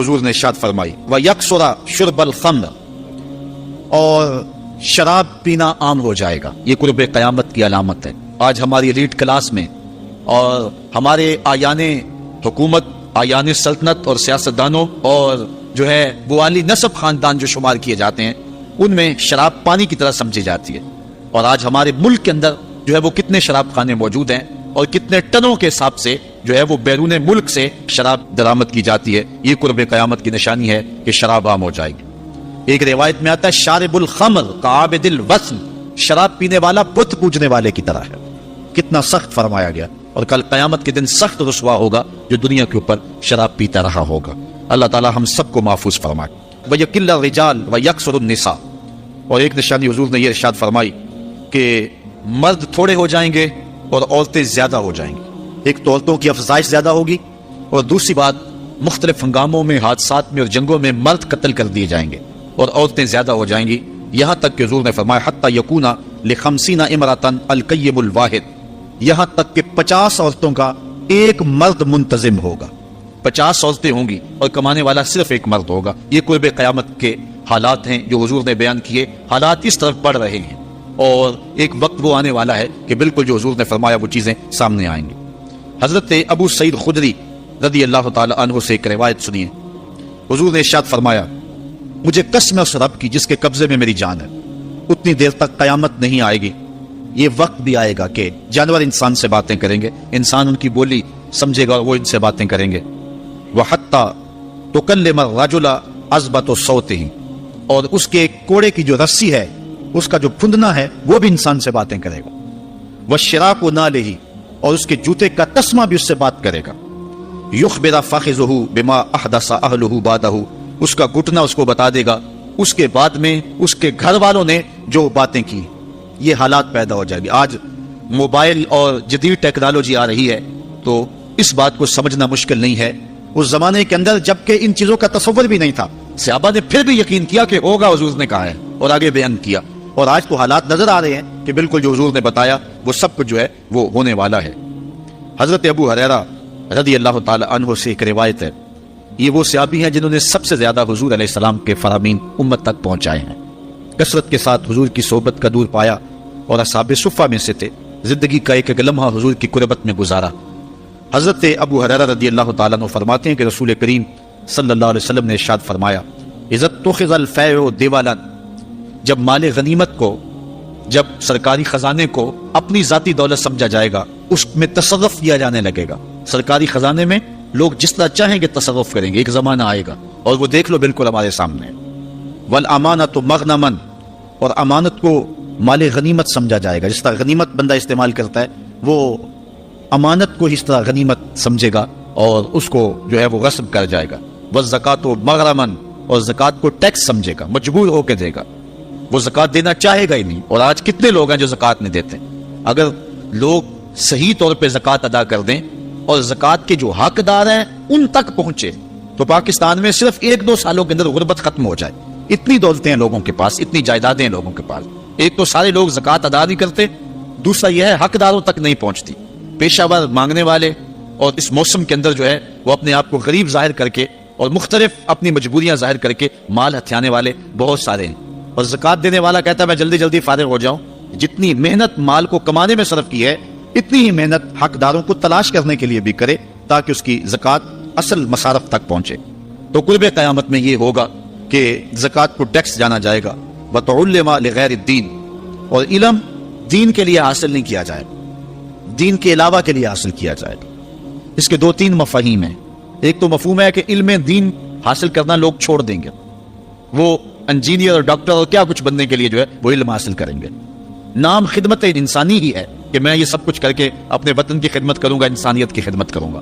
حضور نے ارشاد فرمائی وَيَكْسُرَ شُرْبَ الْخَمْرِ، اور شراب پینا عام ہو جائے گا۔ یہ قرب قیامت کی علامت ہے۔ آج ہماری ایلیٹ کلاس میں اور ہمارے آیان حکومت، آیان سلطنت اور سیاستدانوں اور جو ہے وہ عالی نسب خاندان جو شمار کیے جاتے ہیں، ان میں شراب پانی کی طرح سمجھی جاتی ہے۔ اور آج ہمارے ملک کے اندر جو ہے وہ کتنے شراب خانے موجود ہیں اور کتنے ٹنوں کے حساب سے جو ہے وہ بیرون ملک سے شراب درآمد کی جاتی ہے۔ یہ قرب قیامت کی نشانی ہے کہ شراب عام ہو جائے گی۔ ایک روایت میں آتا ہے شارب الخمر کعابد الوثن، شراب پینے والا بت پوجنے والے کی طرح ہے۔ کتنا سخت فرمایا گیا، اور کل قیامت کے دن سخت رسوا ہوگا جو دنیا کے اوپر شراب پیتا رہا ہوگا۔ اللہ تعالی ہم سب کو محفوظ فرمائے۔ وَيَقِلَّ الرِّجَالُ وَيَكْثُرُ النِّسَاءُ، اور ایک نشانی حضور نے یہ ارشاد فرمائی کہ مرد تھوڑے ہو جائیں گے اور عورتیں زیادہ ہو جائیں گی۔ ایک تو عورتوں کی افزائش زیادہ ہوگی، اور دوسری بات مختلف ہنگاموں میں، حادثات میں اور جنگوں میں مرد قتل کر دیے جائیں گے اور عورتیں زیادہ ہو جائیں گی، یہاں تک کہ حضور نے فرمایا حتی یکون ل50 امرأۃ القیم الواحد، یہاں تک کہ 50 عورتوں کا ایک مرد منتظم ہوگا۔ 50 عورتیں ہوں گی اور کمانے والا صرف ایک مرد ہوگا۔ یہ قرب قیامت کے حالات ہیں جو حضور نے بیان کیے۔ حالات اس طرف بڑھ رہے ہیں اور ایک وقت وہ آنے والا ہے کہ بالکل جو حضور نے فرمایا وہ چیزیں سامنے آئیں گی۔ حضرت ابو سعید خدری رضی اللہ تعالی عنہ سے ایک روایت سنیے۔ حضور نے ارشاد فرمایا مجھے قسم ہے اس رب کی جس کے قبضے میں میری جان ہے، اتنی دیر تک قیامت نہیں آئے گی، یہ وقت بھی آئے گا کہ جانور انسان سے باتیں کریں گے، انسان ان کی بولی سمجھے گا اور وہ ان سے باتیں کریں گے۔ وَحَتَّى تُكَلِّمَ الرَّجُلَ عَذْبَةُ صَوْتِهِ، اور اس کے کوڑے کی جو رسی ہے، اس کا جو پھندنا ہے، وہ بھی انسان سے باتیں کرے گا۔ وَالشِّرَاقُ نَالِهِ، اور اس کے جوتے کا تسمہ بھی اس سے بات کرے گا۔ يُخْبِرَ فَخِذُهُ بِمَا أَحْدَثَ أَهْلُهُ بَعْدَهُ، اس کا گھٹنا اس کو بتا دے گا اس کے بعد میں اس کے گھر والوں نے جو باتیں کی۔ یہ حالات پیدا ہو جائے گی۔ آج موبائل اور جدید ٹیکنالوجی آ رہی ہے تو اس بات کو سمجھنا مشکل نہیں ہے۔ اس زمانے کے اندر جبکہ ان چیزوں کا تصور بھی نہیں تھا، صحابہ نے پھر بھی یقین کیا کہ ہوگا، حضور نے کہا ہے اور آگے بیان کیا، اور آج تو حالات نظر آ رہے ہیں کہ بالکل جو حضور نے بتایا وہ سب کچھ جو ہے وہ ہونے والا ہے۔ حضرت ابو ہریرہ رضی اللہ تعالی عنہ سے ایک روایت ہے، یہ وہ صحابی ہیں جنہوں نے سب سے زیادہ حضور علیہ السلام کے فرامین امت تک پہنچائے ہیں، کثرت کے ساتھ حضور کی صحبت کا دور پایا اور اصحاب صفہ میں سے تھے، زندگی کا ایک ایک لمحہ حضور کی قربت میں گزارا۔ حضرت ابو ہریرہ رضی اللہ تعالیٰ عنہ فرماتے ہیں کہ رسول کریم صلی اللہ علیہ وسلم نے ارشاد فرمایا اذا اتخذ الفیء دیوالا، جب مال غنیمت کو، جب سرکاری خزانے کو اپنی ذاتی دولت سمجھا جائے گا، اس میں تصرف کیا جانے لگے گا۔ سرکاری خزانے میں لوگ جس طرح چاہیں گے تصرف کریں گے، ایک زمانہ آئے گا اور وہ دیکھ لو بالکل ہمارے سامنے۔ والامانۃ مغنما، اور امانت کو مال غنیمت سمجھا جائے گا، جس طرح غنیمت بندہ استعمال کرتا ہے وہ امانت کو اس طرح غنیمت سمجھے گا اور اس کو جو ہے وہ غصب کر جائے گا۔ والزکوٰۃ مغرما، اور زکوٰۃ کو ٹیکس سمجھے گا، مجبور ہو کے دے گا، وہ زکوٰۃ دینا چاہے گا ہی نہیں۔ اور آج کتنے لوگ ہیں جو زکوٰۃ نہیں دیتے؟ اگر لوگ صحیح طور پہ زکوٰۃ ادا کر دیں اور زکوٰۃ کے جو حقدار ہیں ان تک پہنچے تو پاکستان میں صرف 1-2 سالوں کے اندر غربت ختم ہو جائے۔ اتنی دولتیں ہیں لوگوں کے پاس، اتنی جائیدادیں ہیں لوگوں کے پاس۔ ایک تو سارے لوگ زکوٰۃ ادا نہیں کرتے، دوسرا یہ ہے حقداروں تک نہیں پہنچتی۔ پیشہ ور مانگنے والے اور اس موسم کے اندر جو ہے وہ اپنے آپ کو غریب ظاہر کر کے اور مختلف اپنی مجبوریاں ظاہر کر کے مال ہتھیانے والے بہت سارے ہیں، اور زکوٰۃ دینے والا کہتا ہے میں جلدی جلدی فارغ ہو جاؤں۔ جتنی محنت مال کو کمانے میں صرف کی ہے، اتنی ہی محنت حقداروں کو تلاش کرنے کے لیے بھی کرے تاکہ اس کی زکوٰۃ اصل مصارف تک پہنچے۔ تو قرب قیامت میں یہ ہوگا کہ زکوٰۃ کو ٹیکس جانا جائے گا۔ وَتُعُلِّمَ لِغَيْرِ الدِّينِ، اور علم دین کے لیے حاصل نہیں کیا جائے گا، دین کے علاوہ کے لیے حاصل کیا جائے گا۔ اس کے 2-3 مفاہیم ہیں۔ ایک تو مفہوم ہے کہ علم دین حاصل کرنا لوگ چھوڑ دیں گے، وہ انجینئر اور ڈاکٹر اور کیا کچھ بننے کے لیے جو ہے وہ علم حاصل کریں گے۔ نام خدمت انسانی ہی ہے کہ میں یہ سب کچھ کر کے اپنے وطن کی خدمت کروں گا، انسانیت کی خدمت کروں گا،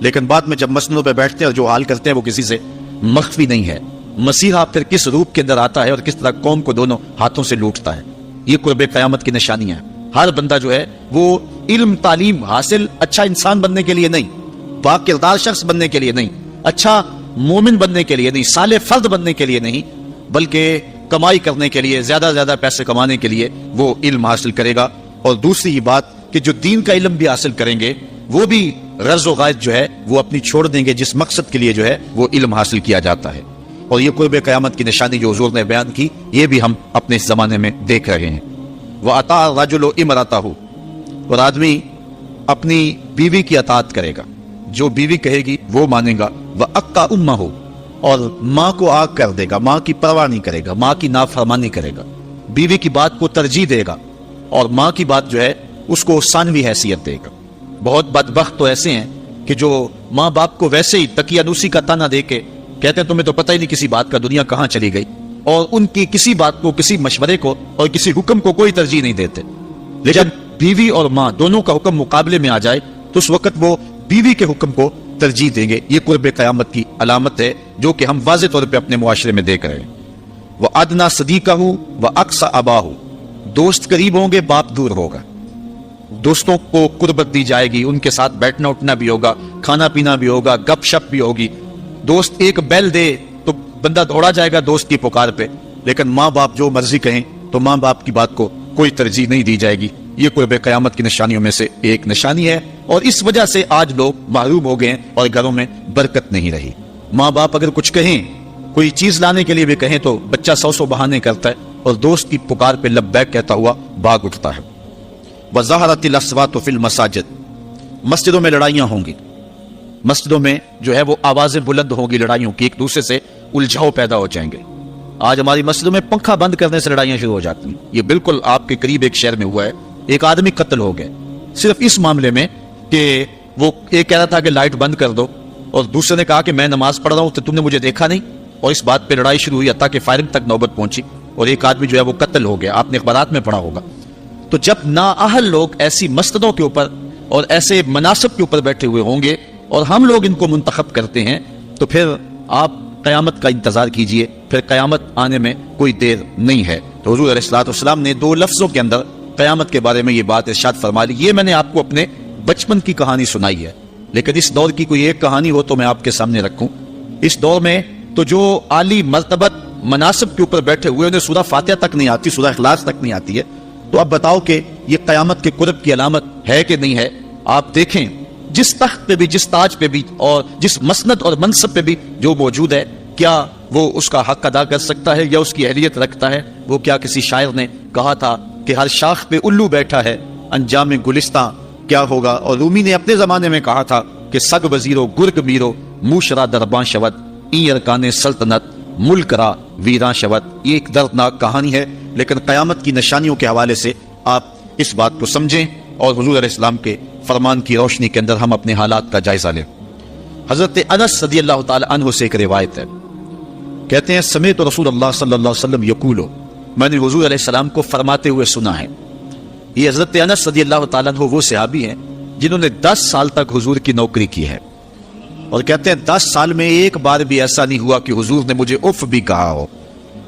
لیکن بعد میں جب مسندوں پہ بیٹھتے ہیں اور جو حال کرتے ہیں وہ کسی سے مخفی نہیں ہے۔ مسیحا پھر کس روپ کے اندر آتا ہے اور کس طرح قوم کو دونوں ہاتھوں سے لوٹتا ہے، یہ قرب قیامت کی نشانی ہے۔ ہر بندہ جو ہے وہ علم تعلیم حاصل اچھا انسان بننے کے لیے نہیں، پاک کردار شخص بننے کے لیے نہیں، اچھا مومن بننے کے لیے نہیں، صالح فرد بننے کے لیے نہیں، بلکہ کمائی کرنے کے لیے، زیادہ سے زیادہ پیسے کمانے کے لیے وہ علم حاصل کرے گا۔ اور دوسری بات کہ جو دین کا علم بھی حاصل کریں گے وہ بھی غرض و غائط جو ہے وہ اپنی چھوڑ دیں گے جس مقصد کے لیے جو ہے وہ علم حاصل کیا جاتا ہے. اور یہ قرب قیامت کی نشانی جو حضور نے بیان کی یہ بھی ہم اپنے اس زمانے میں دیکھ رہے ہیں. وَأَطَاعَ الرَّجُلُ امْرَأَتَهُ، اور آدمی اپنی بیوی کی اطاعت کرے گا، جو بیوی کہے گی وہ مانے گا. وَأَقَّى أُمَّهُ، اور ماں کو آگ کر دے گا، ماں کی پرواہ نہیں کرے گا، ماں کی نافرمانی کرے گا، بیوی کی بات کو ترجیح دے گا اور ماں کی بات جو ہے اس کو ثانوی حیثیت دے گا. بہت بدبخت تو ایسے ہیں کہ جو ماں باپ کو ویسے ہی تقیانوسی کا تانا دے کے کہتے ہیں تمہیں تو پتہ ہی نہیں کسی بات کا، دنیا کہاں چلی گئی، اور ان کی کسی بات کو، کسی مشورے کو اور کسی حکم کو کوئی ترجیح نہیں دیتے. لیکن بیوی اور ماں دونوں کا حکم مقابلے میں آ جائے تو اس وقت وہ بیوی کے حکم کو ترجیح دیں گے. یہ قرب قیامت کی علامت ہے جو کہ ہم واضح طور پہ اپنے معاشرے میں دیکھ رہے ہیں. وَأَدْنَىٰ صَدِيقَهُ وَأَقْصَىٰ أَبَاهُ، دوست قریب ہوں گے، باپ دور ہوگا. دوستوں کو قربت دی جائے گی، ان کے ساتھ بیٹھنا اٹھنا بھی ہوگا، کھانا پینا بھی ہوگا، گپ شپ بھی ہوگی. دوست ایک بیل دے تو بندہ دوڑا جائے گا دوست کی پکار پہ، لیکن ماں باپ جو مرضی کہیں تو ماں باپ کی بات کو کوئی ترجیح نہیں دی جائے گی. یہ قرب قیامت کی نشانیوں میں سے ایک نشانی ہے، اور اس وجہ سے آج لوگ محروم ہو گئے ہیں اور گھروں میں برکت نہیں رہی. ماں باپ اگر کچھ کہیں، کوئی چیز لانے کے لیے بھی کہیں تو بچہ سو بہانے کرتا ہے اور دوست کی پکار پہ لبیک کہتا ہوا بھاگ اٹھتا ہے. وَظَهَرَتِ الْأَصْوَاتُ فِي الْمَسَاجِدِ، مسجدوں میں لڑائیاں ہوں گی، مسجدوں میں جو ہے وہ آوازیں بلند ہوں گی لڑائیوں کی، ایک دوسرے سے الجھاؤ پیدا ہو جائیں گے. آج ہماری مسجدوں میں پنکھا بند کرنے سے لڑائیاں شروع ہو جاتی ہیں. یہ بالکل آپ کے قریب ایک شہر میں ہوا ہے، ایک آدمی قتل ہو گئے صرف اس معاملے میں کہ وہ ایک کہہ رہا تھا کہ لائٹ بند کر دو اور دوسرے نے کہا کہ میں نماز پڑھ رہا ہوں تو تم نے مجھے دیکھا نہیں، اور اس بات پہ لڑائی شروع ہوئی حتیٰ کہ فائرنگ تک نوبت پہنچی اور ایک آدمی جو ہے وہ قتل ہو گیا. آپ نے اخبارات میں پڑھا ہوگا. تو جب نااہل لوگ ایسی مسجدوں کے اوپر اور ایسے مناصب کے اوپر بیٹھے ہوئے ہوں گے اور ہم لوگ ان کو منتخب کرتے ہیں تو پھر آپ قیامت کا انتظار کیجئے، پھر قیامت آنے میں کوئی دیر نہیں ہے. تو حضور علیہ الصلوۃ والسلام نے 2 لفظوں کے اندر قیامت کے بارے میں یہ بات ارشاد فرما لی. یہ میں نے آپ کو اپنے بچپن کی کہانی سنائی ہے، لیکن اس دور کی کوئی ایک کہانی ہو تو میں آپ کے سامنے رکھوں. اس دور میں تو جو عالی مرتبت مناصب کے اوپر بیٹھے ہوئے انہیں سورہ فاتحہ تک نہیں آتی، سورہ اخلاص تک نہیں آتی ہے. تو اب بتاؤ کہ یہ قیامت کے قرب کی علامت ہے کہ نہیں ہے؟ آپ دیکھیں جس تخت پہ بھی، جس تاج پہ بھی اور جس مسند اور منصب پہ بھی جو موجود ہے، کیا وہ اس کا حق ادا کر سکتا ہے یا اس کی اہلیت رکھتا ہے؟ وہ کیا کسی شاعر نے کہا تھا کہ ہر شاخ پہ الو بیٹھا ہے، انجام گلستاں کیا ہوگا؟ اور رومی نے اپنے زمانے میں کہا تھا کہ سگ وزیرو گرگ میرو موشرا درباں شود این ارکان سلطنت ملک را ویراں شود. یہ ایک دردناک کہانی ہے، لیکن قیامت کی نشانیوں کے حوالے سے آپ اس بات کو سمجھیں اور حضور علیہ السلام کے فرمان کی روشنی کے اندر ہم اپنے حالات کا جائزہ لیں. حضرت انس رضی اللہ تعالی عنہ سے ایک روایت ہے، کہتے ہیں سمعت رسول اللہ صلی اللہ علیہ وسلم یقول، میں نے حضور علیہ السلام کو فرماتے ہوئے سنا ہے. یہ حضرت انس رضی اللہ تعالیٰ عنہ وہ صحابی ہیں جنہوں نے 10 سال تک حضور کی نوکری کی ہے، اور کہتے ہیں 10 سال میں ایک بار بھی ایسا نہیں ہوا کہ حضور نے مجھے اف بھی کہا ہو.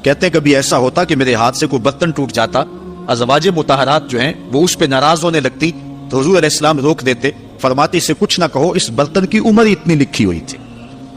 کہتے ہیں کبھی ایسا ہوتا کہ میرے ہاتھ سے کوئی برتن ٹوٹ جاتا، ازواج مطہرات جو ہیں وہ اس پہ ناراض ہونے لگتی تو حضور علیہ السلام روک دیتے، فرماتے اسے کچھ نہ کہو، اس برتن کی عمر ہی اتنی لکھی ہوئی تھی،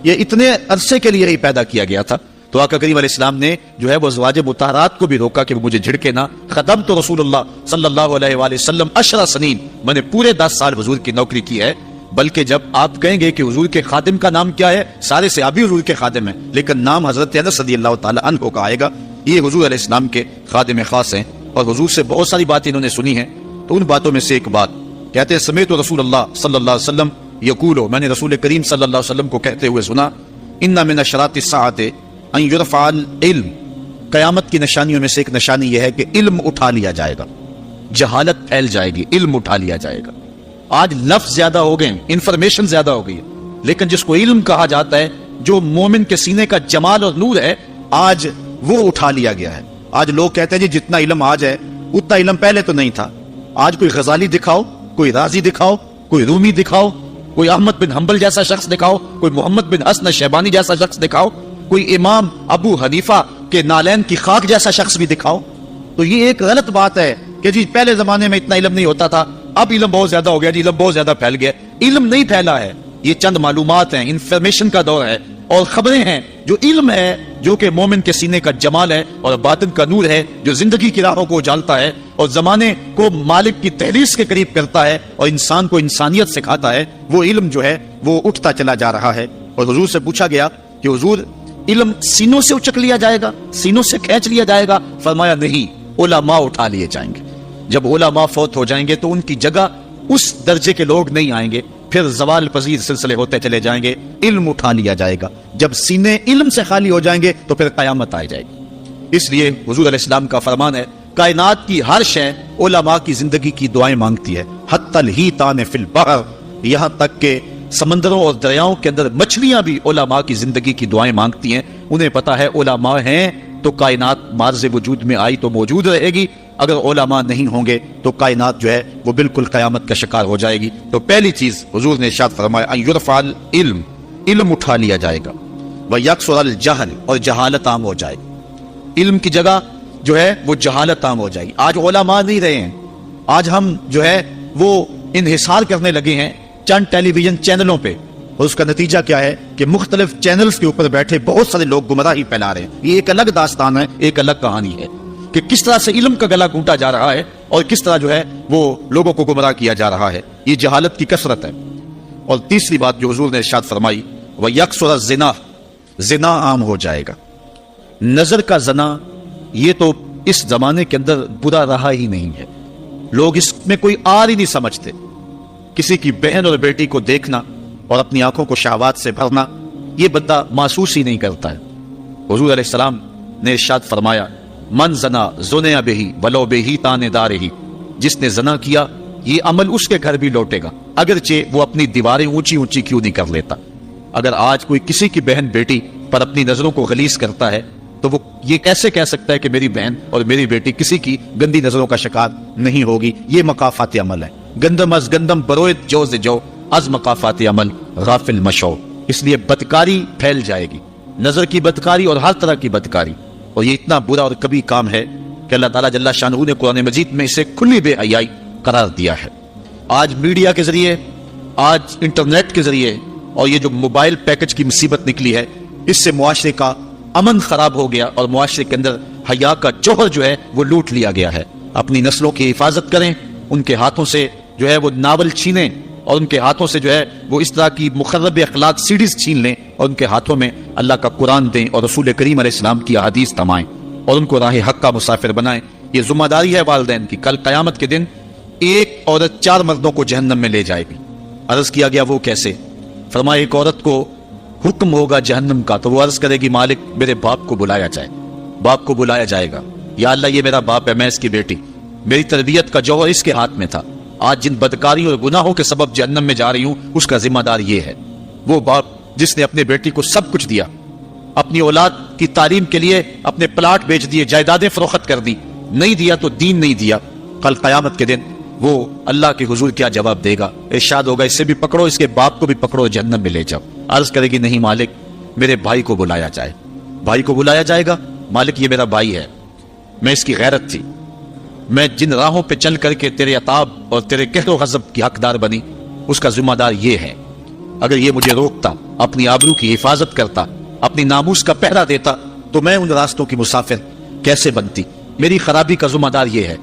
یہ اتنے عرصے کے لیے ہی پیدا کیا گیا تھا. تو آقا کریم علیہ السلام نے جو ہے وہ ازواج مطہرات کو بھی روکا کہ وہ مجھے جھڑکے نہ. خدمت رسول اللہ صلی اللہ علیہ وآلہ وسلم 10 سنین، میں نے پورے 10 سال حضور کی نوکری کی ہے. بلکہ جب آپ کہیں گے کہ حضور کے خادم کا نام کیا ہے، سارے صحابی حضور کے خادم ہیں، لیکن نام حضرت انس رضی اللہ تعالی عنہ کا آئے گا. یہ حضور علیہ السلام کے خادم خاص ہیں اور حضور سے بہت ساری باتیں انہوں نے سنی ہیں. تو ان باتوں میں سے ایک بات کہتے ہیں سمیت رسول اللہ صلی اللہ علیہ وسلم یقول، میں نے رسول کریم صلی اللہ علیہ وسلم کو کہتے ہوئے سنا، ان من اشراط الساعۃ ان یرفع العلم، قیامت کی نشانیوں میں سے ایک نشانی یہ ہے کہ علم اٹھا لیا جائے گا، جہالت پھیل جائے گی، علم اٹھا لیا جائے گا. آج لفظ زیادہ ہو گئے، انفارمیشن زیادہ ہو گئی ہے، لیکن جس کو علم کہا جاتا ہے، جو مومن کے سینے کا جمال اور نور ہے، آج وہ اٹھا لیا گیا ہے. آج لوگ کہتے ہیں جی جتنا علم آج ہے اتنا علم پہلے تو نہیں تھا. آج کوئی غزالی دکھاؤ، کوئی رازی دکھاؤ، کوئی رومی دکھاؤ، کوئی احمد بن حنبل جیسا شخص دکھاؤ، کوئی محمد بن حسن شیبانی جیسا شخص دکھاؤ، کوئی امام ابو حنیفہ کے نالین کی خاک جیسا شخص بھی دکھاؤ. تو یہ ایک غلط بات ہے کہ جی پہلے زمانے میں اتنا علم نہیں ہوتا تھا، اب علم بہت زیادہ ہو گیا، جی علم بہت زیادہ پھیل گیا. علم نہیں پھیلا ہے، یہ چند معلومات ہیں، انفارمیشن کا دور ہے. اور خبریں ہیں جو علم ہے، جو کہ مومن کے سینے کا جمال ہے اور باطن کا نور ہے، جو زندگی کی راہوں کو اجالتا ہے اور زمانے کو مالک کی تحریس کے قریب کرتا ہے اور انسان کو انسانیت سکھاتا ہے، وہ علم جو ہے وہ اٹھتا چلا جا رہا ہے۔ اور حضور سے پوچھا گیا کہ حضور علم سینوں سے اچک لیا جائے گا، سینوں سے کھینچ لیا جائے گا؟ فرمایا نہیں، علماء اٹھا لیے جائیں گے۔ جب علماء فوت ہو جائیں گے تو ان کی جگہ اس درجے کے لوگ نہیں آئیں گے، پھر زوال پذیر سلسلے ہوتے چلے جائیں گے، علم اٹھا لیا جائے گا۔ جب سینے علم سے خالی ہو جائیں گے تو پھر قیامت آ جائے گی۔ اس لیے حضور علیہ السلام کا فرمان ہے، کائنات کی ہر شے علماء کی زندگی کی دعائیں مانگتی ہے، حتی الحیتان فی البحر، یہاں تک کہ سمندروں اور دریاؤں کے اندر مچھلیاں بھی علماء کی زندگی کی دعائیں مانگتی ہیں۔ انہیں پتا ہے علماء ہیں تو کائنات مارز وجود میں آئی تو موجود رہے گی، اگر علماء نہیں ہوں گے تو کائنات جو ہے وہ بالکل قیامت کا شکار ہو جائے گی۔ تو پہلی چیز حضور نے ارشاد فرمایا ان یرفع العلم، علم اٹھا لیا جائے گا، ویکثر الجہل، اور جہالت عام ہو جائے گی۔ علم کی جگہ جو ہے وہ جہالت عام ہو جائے گی۔ آج علماء نہیں رہے ہیں، آج ہم جو ہے وہ انحصار کرنے لگے ہیں چند ٹیلی ویژن چینلوں پہ، اور اس کا نتیجہ کیا ہے کہ مختلف چینلز کے اوپر بیٹھے بہت سارے لوگ گمراہی پھیلا رہے ہیں۔ یہ ایک الگ داستان ہے، ایک الگ کہانی ہے کہ کس طرح سے علم کا گلا گھونٹا جا رہا ہے اور کس طرح جو ہے وہ لوگوں کو گمراہ کیا جا رہا ہے۔ یہ جہالت کی کثرت ہے۔ اور تیسری بات جو حضور نے ارشاد فرمائی، وَيَكْثُرَ الزِّنَا، زنا عام ہو جائے گا۔ نظر کا زنا یہ تو اس زمانے کے اندر برا رہا ہی نہیں ہے، لوگ اس میں کوئی آر ہی نہیں سمجھتے۔ کسی کی بہن اور بیٹی کو دیکھنا اور اپنی آنکھوں کو شہوات سے بھرنا، یہ بندہ محسوس ہی نہیں کرتا ہے۔ حضور علیہ السلام نے ارشاد فرمایا، من زنا زنیا بہی ولو بہی تان دارہی، جس نے زنا کیا یہ عمل اس کے گھر بھی لوٹے گا، اگرچہ وہ اپنی دیواریں اونچی اونچی کیوں نہیں کر لیتا۔ اگر آج کوئی کسی کی بہن بیٹی پر اپنی نظروں کو غلیظ کرتا ہے تو وہ یہ کیسے کہہ سکتا ہے کہ میری بہن اور میری بیٹی کسی کی گندی نظروں کا شکار نہیں ہوگی؟ یہ مقافات عمل ہے۔ گندم از گندم برویت جو سے جو از مقافات عمل غافل مشو۔ اس لیے بدکاری پھیل جائے گی، نظر کی بدکاری اور ہر طرح کی بدکاری، اور یہ اتنا برا اور کبھی کام ہے کہ اللہ تعالیٰ جل شانہ نے قرآن مجید میں اسے کھلی بے حیائی قرار دیا ہے۔ آج میڈیا کے ذریعے، آج انٹرنیٹ کے ذریعے، اور یہ جو موبائل پیکج کی مصیبت نکلی ہے، اس سے معاشرے کا امن خراب ہو گیا اور معاشرے کے اندر حیا کا جوہر جو ہے وہ لوٹ لیا گیا ہے۔ اپنی نسلوں کی حفاظت کریں، ان کے ہاتھوں سے جو ہے وہ ناول چھینیں، اور ان کے ہاتھوں سے جو ہے وہ اس طرح کی مخرب اخلاق سیڈیز چھین لیں، اور ان کے ہاتھوں میں اللہ کا قرآن دیں اور رسول کریم علیہ السلام کی احادیث تھمائیں اور ان کو راہ حق کا مسافر بنائیں۔ یہ ذمہ داری ہے والدین کی۔ کل قیامت کے دن ایک عورت 4 مردوں کو جہنم میں لے جائے گی۔ عرض کیا گیا وہ کیسے؟ فرمایا ایک عورت کو حکم ہوگا جہنم کا تو وہ عرض کرے گی مالک میرے باپ کو بلایا جائے۔ باپ کو بلایا جائے گا، یا اللہ یہ میرا باپ ہے، میں اس کی بیٹی، میری تربیت کا جوہر اس کے ہاتھ میں تھا، آج جن بدکاریوں اور گناہوں کے سبب جہنم میں جا رہی ہوں اس کا ذمہ دار یہ ہے۔ وہ باپ جس نے اپنے بیٹی کو سب کچھ دیا، اپنی اولاد کی تعلیم کے لیے اپنے پلاٹ بیچ دیے، جائیدادیں فروخت کر دی، نہیں دیا تو دین نہیں دیا، کل قیامت کے دن وہ اللہ کے حضور کیا جواب دے گا؟ ارشاد ہوگا اسے بھی پکڑو، اس کے باپ کو بھی پکڑو، جہنم میں لے جاؤ۔ عرض کرے گی نہیں مالک میرے بھائی کو بلایا جائے۔ بھائی کو بلایا جائے گا، مالک یہ میرا بھائی ہے، میں اس کی غیرت تھی، میں جن راہوں پہ چل کر کے تیرے عطاب اور تیرے قہر و غضب کی حقدار بنی، اس کا ذمہ دار یہ ہے۔ اگر یہ مجھے روکتا، اپنی آبرو کی حفاظت کرتا، اپنی ناموس کا پہرا دیتا، تو میں ان راستوں کی مسافر کیسے بنتی؟ میری خرابی کا ذمہ دار یہ ہے۔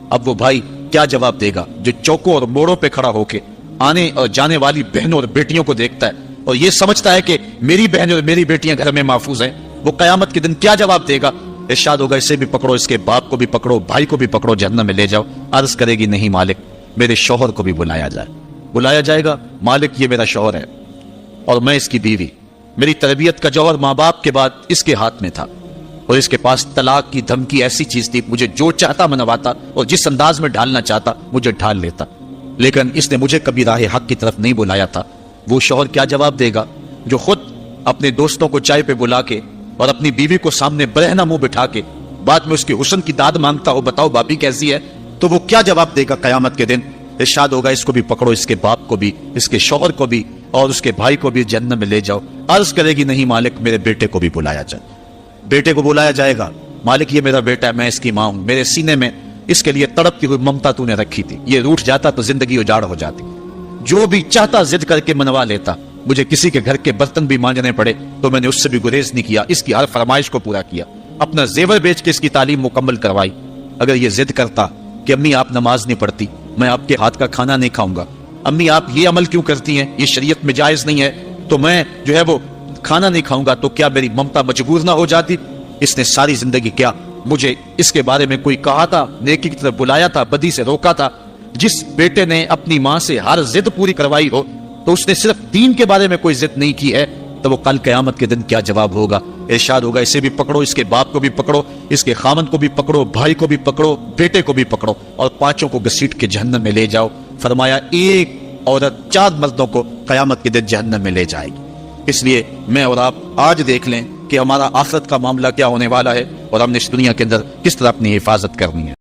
اب وہ بھائی کیا جواب دے گا جو چوکوں اور موڑوں پہ کھڑا ہو کے آنے اور جانے والی بہنوں اور بیٹیوں کو دیکھتا ہے اور یہ سمجھتا ہے کہ میری بہنیں اور میری بیٹیاں گھر میں محفوظ ہیں؟ وہ قیامت کے دن کیا جواب دے گا؟ ارشاد ہوگا اسے بھی پکڑو، اس کے باپ کو بھی پکڑو، بھائی کو بھی پکڑو، جہنم میں لے جاؤ۔ عرض کرے گی نہیں مالک میرے شوہر کو بھی بلایا جائے۔ بلایا جائے گا، مالک یہ میرا شوہر ہے اور میں اس کی بیوی، میری تربیت کا جوہر ماں باپ کے بعد اس کے ہاتھ میں تھا، اور اس کے پاس طلاق کی دھمکی ایسی چیز تھی، مجھے جو چاہتا منواتا اور جس انداز میں ڈھالنا چاہتا مجھے ڈھال لیتا، لیکن اس نے مجھے کبھی راہ حق کی طرف نہیں بلایا تھا۔ وہ شوہر کیا جواب دے گا جو خود اپنے دوستوں کو چائے پہ بلا کے اور اپنی بیوی کو سامنے برہنہ منہ بٹھا کے بعد میں اس کے حسن کی داد مانگتا ہو، بتاؤ بھابی کیسی ہے؟ تو وہ کیا جواب دے گا قیامت کے دن؟ ارشاد ہوگا اس کو بھی پکڑو، اس کے باپ کو بھی، اس کے شوہر کو بھی اور اس کے بھائی کو بھی جہنم میں لے جاؤ۔ عرض کرے گی نہیں مالک میرے بیٹے کو بھی بلایا جائے۔ بیٹے کو بلایا جائے گا، مالک یہ میرا بیٹا ہے، میں اس کی ماں ہوں، میرے سینے میں اس کے لیے تڑپتی ہوئی ممتا تو نے رکھی تھی، یہ روٹھ جاتا تو زندگی اجاڑ ہو جاتی۔ جو بھی چاہتا ضد کر کے منوا لیتا، مجھے کسی کے گھر کے برتن بھی مانجنے پڑے تو میں نے اس سے بھی گریز نہیں کیا، اس کی ہر فرمائش کو پورا کیا، اپنا زیور بیچ کے اس کی تعلیم مکمل کروائی۔ اگر یہ ضد کرتا کہ امی آپ نماز نہیں پڑھتی، میں آپ کے ہاتھ کا کھانا نہیں کھاؤں گا، امی آپ یہ عمل کیوں کرتی ہیں، یہ شریعت میں جائز نہیں ہے، تو میں جو ہے وہ کھانا نہیں کھاؤں گا، تو کیا میری ممتا مجبور نہ ہو جاتی؟ اس نے ساری زندگی کیا مجھے اس کے بارے میں کوئی کہا تھا، نیکی کی طرف بلایا تھا، بدی سے روکا تھا؟ جس بیٹے نے اپنی ماں سے ہر ضد پوری کروائی ہو تو اس نے صرف دین کے بارے میں کوئی ضد نہیں کی ہے، تو وہ کل قیامت کے دن کیا جواب ہوگا؟ ارشاد ہوگا اسے بھی پکڑو، اس کے باپ کو بھی پکڑو، اس کے خامند کو بھی پکڑو، بھائی کو بھی پکڑو، بیٹے کو بھی پکڑو، اور پانچوں کو گھسیٹ کے جہنم میں لے جاؤ۔ فرمایا ایک عورت 4 مردوں کو قیامت کے دن جہنم میں لے جائے گی۔ اس لیے میں اور آپ آج دیکھ لیں کہ ہمارا آخرت کا معاملہ کیا ہونے والا ہے اور ہم نے اس دنیا کے اندر کس طرح اپنی حفاظت کرنی ہے۔